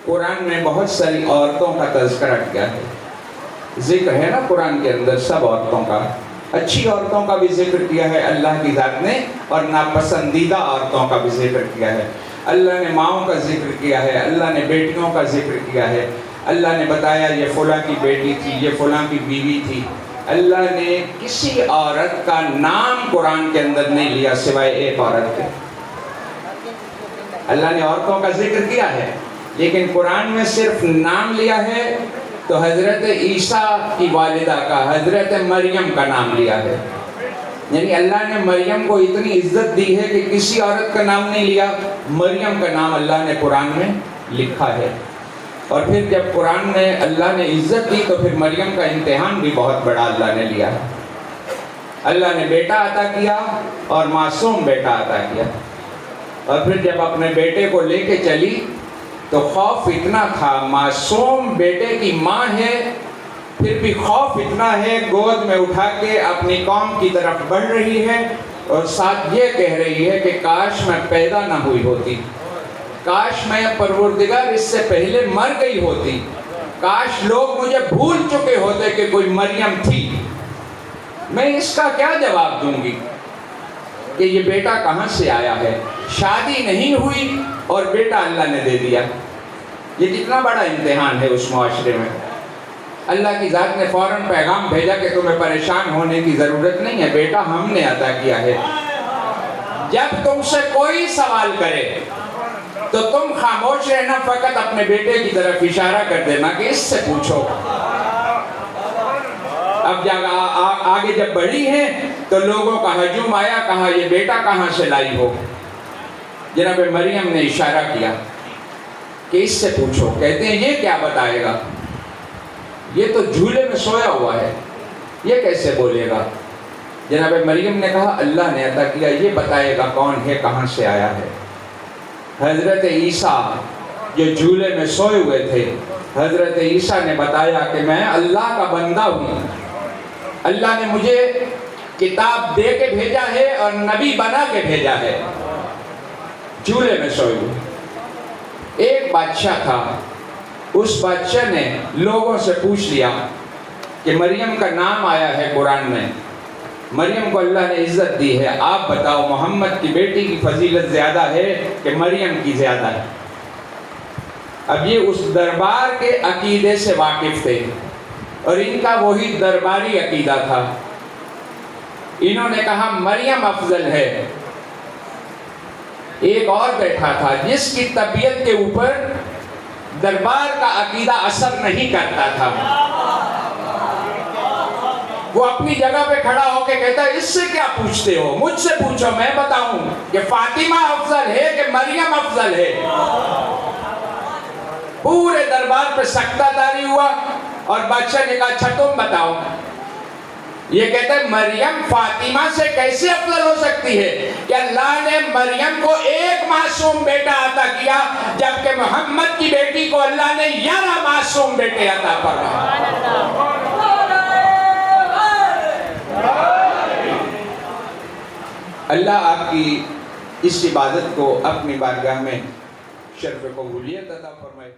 قرآن میں بہت ساری عورتوں کا تذکرہ کیا ہے، ذکر ہے نا قرآن کے اندر سب عورتوں کا، اچھی عورتوں کا بھی ذکر کیا ہے اللہ کی ذات نے، اور ناپسندیدہ عورتوں کا بھی ذکر کیا ہے۔ اللہ نے ماؤں کا ذکر کیا ہے، اللہ نے بیٹیوں کا ذکر کیا ہے، اللہ نے بتایا یہ فلاں کی بیٹی تھی، یہ فلاں کی بیوی تھی۔ اللہ نے کسی عورت کا نام قرآن کے اندر نہیں لیا سوائے ایک عورت کے۔ اللہ نے عورتوں کا ذکر کیا ہے لیکن قرآن میں صرف نام لیا ہے تو حضرت عیسیٰ کی والدہ کا، حضرت مریم کا نام لیا ہے۔ یعنی اللہ نے مریم کو اتنی عزت دی ہے کہ کسی عورت کا نام نہیں لیا، مریم کا نام اللہ نے قرآن میں لکھا ہے۔ اور پھر جب قرآن میں اللہ نے عزت دی تو پھر مریم کا امتحان بھی بہت بڑا اللہ نے لیا ہے۔ اللہ نے بیٹا عطا کیا اور معصوم بیٹا عطا کیا، اور پھر جب اپنے بیٹے کو لے کے چلی تو خوف اتنا تھا، معصوم بیٹے کی ماں ہے پھر بھی خوف اتنا ہے، گود میں اٹھا کے اپنی قوم کی طرف بڑھ رہی ہے اور ساتھ یہ کہہ رہی ہے کہ کاش میں پیدا نہ ہوئی ہوتی، کاش میں پروردگار اس سے پہلے مر گئی ہوتی، کاش لوگ مجھے بھول چکے ہوتے کہ کوئی مریم تھی۔ میں اس کا کیا جواب دوں گی کہ یہ بیٹا کہاں سے آیا ہے؟ شادی نہیں ہوئی اور بیٹا اللہ نے دے دیا۔ یہ کتنا بڑا امتحان ہے اس معاشرے میں۔ اللہ کی ذات نے فوراً پیغام بھیجا کہ تمہیں پریشان ہونے کی ضرورت نہیں ہے، بیٹا ہم نے عطا کیا ہے۔ جب تم سے کوئی سوال کرے تو تم خاموش رہنا، فقط اپنے بیٹے کی طرف اشارہ کر دینا کہ اس سے پوچھو۔ اب آگے جب بڑھی ہیں تو لوگوں کا ہجوم آیا، کہا یہ بیٹا کہاں سے لائی ہو؟ جناب مریم نے اشارہ کیا کہ اس سے پوچھو۔ کہتے ہیں یہ کیا بتائے گا؟ یہ تو جھولے میں سویا ہوا ہے، یہ کیسے بولے گا؟ جناب مریم نے کہا اللہ نے عطا کیا، یہ بتائے گا کون ہے، کہاں سے آیا ہے۔ حضرت عیسیٰ جو جھولے میں سوئے ہوئے تھے، حضرت عیسیٰ نے بتایا کہ میں اللہ کا بندہ ہوں، اللہ نے مجھے کتاب دے کے بھیجا ہے اور نبی بنا کے بھیجا ہے۔ جھولے میں سوئے ہوئے ایک بادشاہ تھا، اس بادشاہ نے لوگوں سے پوچھ لیا کہ مریم کا نام آیا ہے قرآن میں، مریم کو اللہ نے عزت دی ہے، آپ بتاؤ محمد کی بیٹی کی فضیلت زیادہ ہے کہ مریم کی زیادہ ہے؟ اب یہ اس دربار کے عقیدے سے واقف تھے اور ان کا وہی درباری عقیدہ تھا۔ انہوں نے کہا مریم افضل ہے۔ ایک اور بیٹھا تھا جس کی طبیعت کے اوپر دربار کا عقیدہ اثر نہیں کرتا تھا، وہ اپنی جگہ پہ کھڑا ہو کے کہتا ہے اس سے کیا پوچھتے ہو، مجھ سے پوچھو میں بتاؤں کہ فاطمہ افضل ہے کہ مریم افضل ہے۔ پورے دربار پہ سکتہ داری ہوا اور بادشاہ نے کہا اچھا تم بتاؤ۔ یہ کہتے ہیں مریم فاطمہ سے کیسے افضل ہو سکتی ہے کہ اللہ نے مریم کو ایک معصوم بیٹا عطا کیا جبکہ محمد کی بیٹی کو اللہ نے 11 معصوم بیٹے عطا فرمائے۔ اللہ آپ کی اس عبادت کو اپنی بارگاہ میں شرف قبولیت عطا فرمائے۔